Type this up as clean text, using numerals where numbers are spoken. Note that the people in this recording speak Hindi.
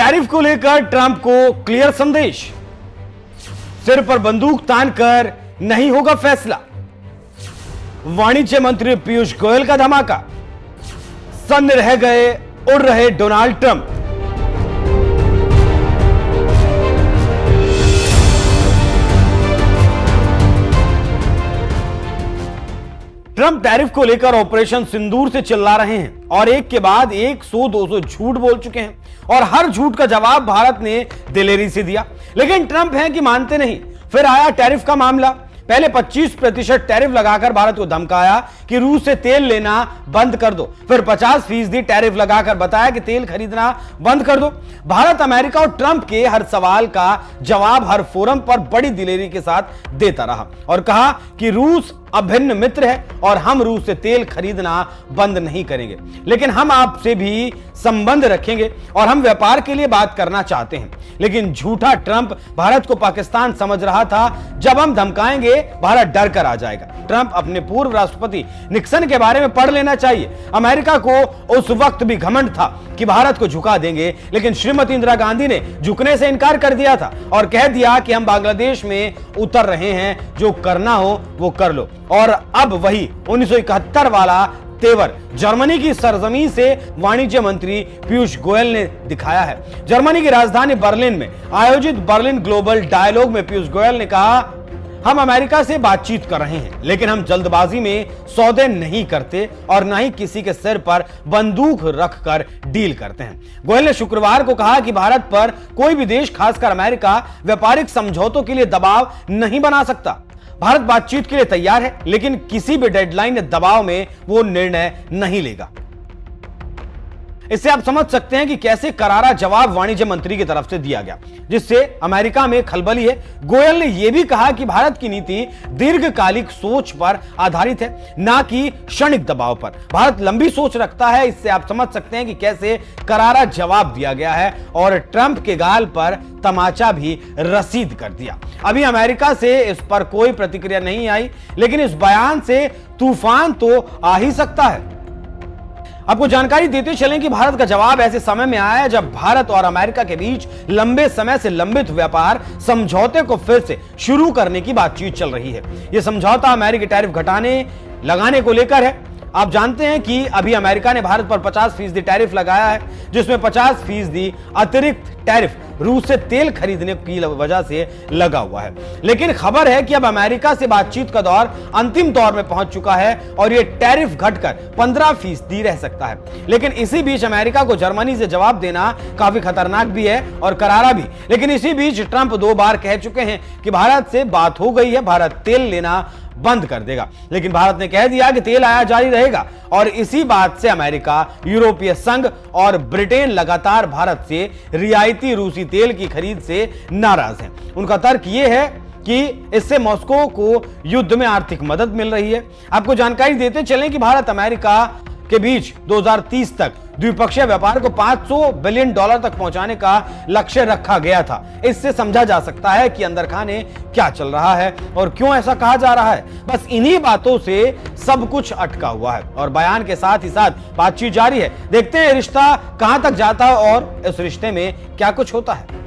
टैरिफ को लेकर ट्रंप को क्लियर संदेश, सिर पर बंदूक तानकर नहीं होगा फैसला। वाणिज्य मंत्री पीयूष गोयल का धमाका, सन्न रह गए उड़ रहे डोनाल्ड ट्रंप। ट्रंप टैरिफ को लेकर ऑपरेशन सिंदूर से चिल्ला रहे हैं और एक के बाद एक 100-200 झूठ बोल चुके हैं और हर झूठ का जवाब भारत ने दिलेरी से दिया। लेकिन ट्रंप हैं कि मानते नहीं। फिर आया टैरिफ का मामला। पहले 25% टैरिफ लगाकर भारत को धमकाया कि रूस से तेल लेना बंद कर दो। फिर 50% टैरिफ लगाकर बताया कि तेल खरीदना बंद कर दो। भारत अमेरिका और ट्रंप के हर सवाल का जवाब हर फोरम पर बड़ी दिलेरी के साथ देता रहा और कहा कि रूस अभिन्न मित्र है और हम रूस से तेल खरीदना बंद नहीं करेंगे, लेकिन हम आपसे भी संबंध रखेंगे और हम व्यापार के लिए बात करना चाहते हैं। लेकिन झूठा ट्रंप भारत को पाकिस्तान समझ रहा था। जब हम धमकाएंगे भारत डर कर आ जाएगा। ट्रंप अपने पूर्व राष्ट्रपति निक्सन के बारे में पढ़ लेना चाहिए। अमेरिका को उस वक्त भी घमंड था कि भारत को झुका देंगे, लेकिन श्रीमती इंदिरा गांधी ने झुकने से इनकार कर दिया था और कह दिया कि हम बांग्लादेश में उतर रहे हैं, जो करना हो वो कर लो। और अब वही 1971 वाला तेवर जर्मनी की सरजमी से वाणिज्य मंत्री पीयूष गोयल ने दिखाया है। जर्मनी की राजधानी बर्लिन में आयोजित बर्लिन ग्लोबल डायलॉग में पीयूष गोयल ने कहा, हम अमेरिका से बातचीत कर रहे हैं, लेकिन हम जल्दबाजी में सौदे नहीं करते और न ही किसी के सिर पर बंदूक रखकर डील करते हैं। गोयल ने शुक्रवार को कहा कि भारत पर कोई भी देश, खासकर अमेरिका, व्यापारिक समझौतों के लिए दबाव नहीं बना सकता। भारत बातचीत के लिए तैयार है, लेकिन किसी भी डेडलाइन या दबाव में वो निर्णय नहीं लेगा। इससे आप समझ सकते हैं कि कैसे करारा जवाब वाणिज्य मंत्री की तरफ से दिया गया, जिससे अमेरिका में खलबली है। गोयल ने यह भी कहा कि भारत की नीति दीर्घकालिक सोच पर आधारित है, ना कि क्षणिक दबाव पर। भारत लंबी सोच रखता है। इससे आप समझ सकते हैं कि कैसे करारा जवाब दिया गया है और ट्रंप के गाल पर तमाचा भी रसीद कर दिया। अभी अमेरिका से इस पर कोई प्रतिक्रिया नहीं आई, लेकिन इस बयान से तूफान तो आ ही सकता है। आपको जानकारी देते चलें कि भारत का जवाब ऐसे समय में आया जब भारत और अमेरिका के बीच लंबे समय से लंबित व्यापार समझौते को फिर से शुरू करने की बातचीत चल रही है। यह समझौता अमेरिकी टैरिफ लगाने को लेकर है। आप जानते हैं कि अभी अमेरिका ने भारत पर 50% टैरिफ लगाया है, जिसमें 50% अतिरिक्त टैरिफ रूस से तेल खरीदने की वजह से लगा हुआ है। लेकिन खबर है कि अब अमेरिका से बातचीत का दौर अंतिम दौर में पहुंच चुका है और यह टैरिफ घटकर 15% रह सकता है। लेकिन इसी बीच अमेरिका को जर्मनी से जवाब देना काफी खतरनाक भी है और करारा भी। लेकिन इसी बीच ट्रंप 2 बार कह चुके हैं कि भारत से बात हो गई है, भारत तेल लेना बंद कर देगा। लेकिन भारत ने कह दिया कि तेल आया जारी रहेगा और इसी बात से अमेरिका, यूरोपीय संघ और ब्रिटेन लगातार भारत से रियायती रूसी तेल की खरीद से नाराज हैं। उनका तर्क यह है कि इससे मॉस्को को युद्ध में आर्थिक मदद मिल रही है। आपको जानकारी देते चलें कि भारत अमेरिका के बीच 2030 तक द्विपक्षीय व्यापार को $500 बिलियन तक पहुंचाने का लक्ष्य रखा गया था। इससे समझा जा सकता है कि अंदर खाने क्या चल रहा है और क्यों ऐसा कहा जा रहा है। बस इन्हीं बातों से सब कुछ अटका हुआ है और बयान के साथ ही साथ बातचीत जारी है। देखते हैं रिश्ता कहां तक जाता है और इस रिश्ते में क्या कुछ होता है।